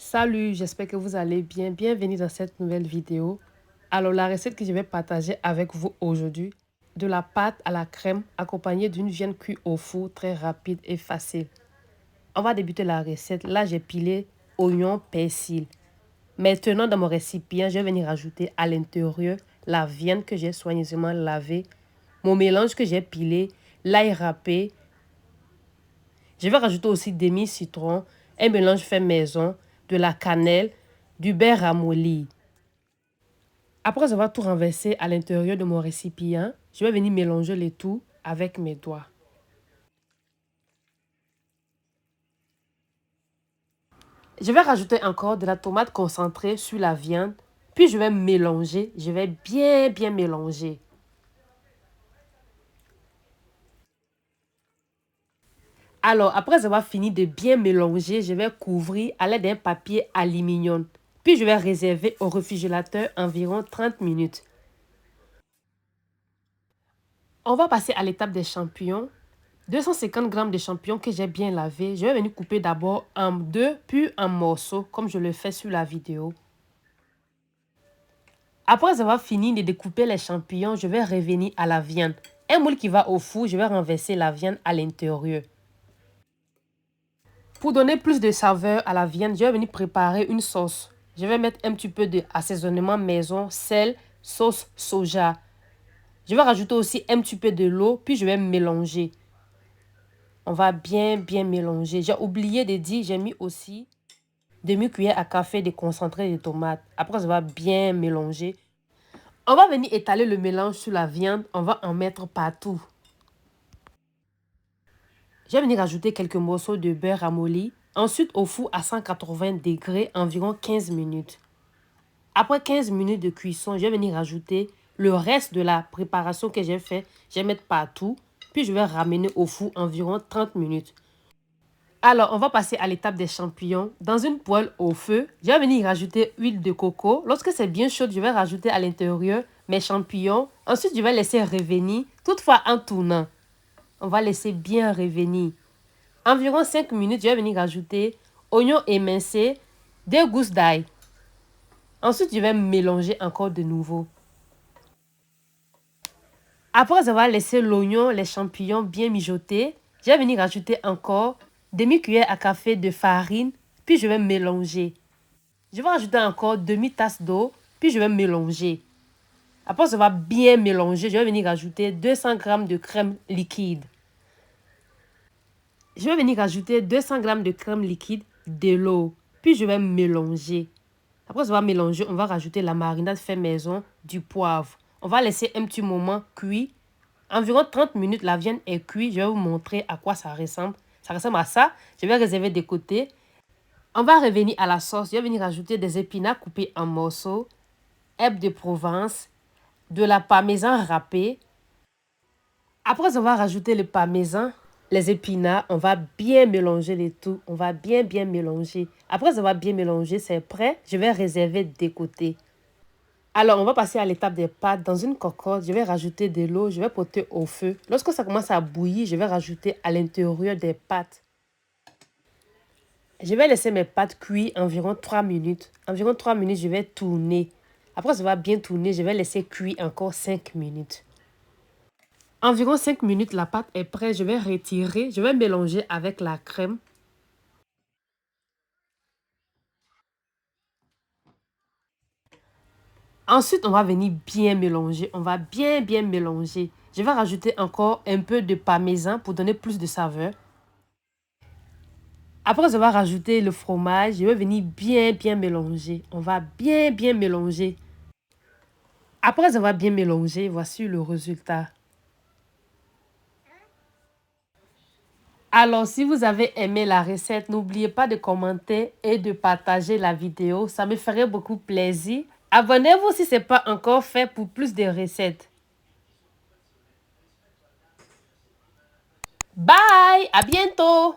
Salut, j'espère que vous allez bien. Bienvenue dans cette nouvelle vidéo. Alors, la recette que je vais partager avec vous aujourd'hui, de la pâte à la crème accompagnée d'une viande cuite au four très rapide et facile. On va débuter la recette. Là, j'ai pilé oignons, persil. Maintenant, dans mon récipient, je vais venir ajouter à l'intérieur la viande que j'ai soigneusement lavée, mon mélange que j'ai pilé, l'ail râpé. Je vais rajouter aussi demi-citron, un mélange fait maison, de la cannelle, du beurre ramolli. Après avoir tout renversé à l'intérieur de mon récipient, je vais venir mélanger le tout avec mes doigts. Je vais rajouter encore de la tomate concentrée sur la viande, puis je vais mélanger, je vais bien mélanger. Alors, après avoir fini de bien mélanger, je vais couvrir à l'aide d'un papier aluminium. Puis je vais réserver au réfrigérateur environ 30 minutes. On va passer à l'étape des champignons. 250 g de champignons que j'ai bien lavés. Je vais venir couper d'abord en deux, puis en morceaux, comme je le fais sur la vidéo. Après avoir fini de découper les champignons, je vais revenir à la viande. Un moule qui va au four, je vais renverser la viande à l'intérieur. Pour donner plus de saveur à la viande, je vais venir préparer une sauce. Je vais mettre un petit peu d'assaisonnement maison, sel, sauce soja. Je vais rajouter aussi un petit peu de l'eau, puis je vais mélanger. On va bien mélanger. J'ai oublié de dire, j'ai mis aussi demi-cuillère à café de concentré de tomate. Après, ça va bien mélanger. On va venir étaler le mélange sur la viande. On va en mettre partout. Je vais venir ajouter quelques morceaux de beurre ramolli. Ensuite, au four à 180 degrés, environ 15 minutes. Après 15 minutes de cuisson, je vais venir ajouter le reste de la préparation que j'ai fait. Je vais mettre partout. Puis, je vais ramener au four environ 30 minutes. Alors, on va passer à l'étape des champignons. Dans une poêle au feu, je vais venir rajouter huile de coco. Lorsque c'est bien chaud, je vais rajouter à l'intérieur mes champignons. Ensuite, je vais laisser revenir, toutefois en tournant. On va laisser bien revenir. Environ 5 minutes, je vais venir rajouter oignons émincés, 2 gousses d'ail. Ensuite, je vais mélanger encore de nouveau. Après avoir laissé l'oignon, les champignons bien mijoter, je vais venir rajouter encore demi-cuillère à café de farine, puis je vais mélanger. Je vais rajouter encore demi-tasse d'eau, puis je vais mélanger. Après ça va bien mélanger, je vais venir rajouter 200 g de crème liquide. Je vais venir rajouter 200 g de crème liquide, de l'eau, puis je vais mélanger. Après ça va mélanger, on va rajouter la marinade fait maison, du poivre. On va laisser un petit moment cuit. Environ 30 minutes, la viande est cuite. Je vais vous montrer à quoi ça ressemble. Ça ressemble à ça. Je vais réserver de côté. On va revenir à la sauce. Je vais venir ajouter des épinards coupés en morceaux, herbes de Provence, de la parmesan râpée. Après avoir rajouté le parmesan, les épinards, on va bien mélanger le tout. On va bien mélanger. Après avoir bien mélangé, c'est prêt. Je vais réserver de côté. Alors, on va passer à l'étape des pâtes. Dans une cocotte, je vais rajouter de l'eau, je vais porter au feu. Lorsque ça commence à bouillir, je vais rajouter à l'intérieur des pâtes. Je vais laisser mes pâtes cuire environ 3 minutes. Environ 3 minutes, je vais tourner. Après, ça va bien tourner, je vais laisser cuire encore 5 minutes. Environ 5 minutes, la pâte est prête. Je vais retirer, je vais mélanger avec la crème. Ensuite, on va venir bien mélanger. On va bien mélanger. Je vais rajouter encore un peu de parmesan pour donner plus de saveur. Après avoir rajouté le fromage, je vais venir bien mélanger. On va bien mélanger. Après avoir bien mélangé, voici le résultat. Alors, si vous avez aimé la recette, n'oubliez pas de commenter et de partager la vidéo. Ça me ferait beaucoup plaisir. Abonnez-vous si ce n'est pas encore fait pour plus de recettes. Bye! À bientôt!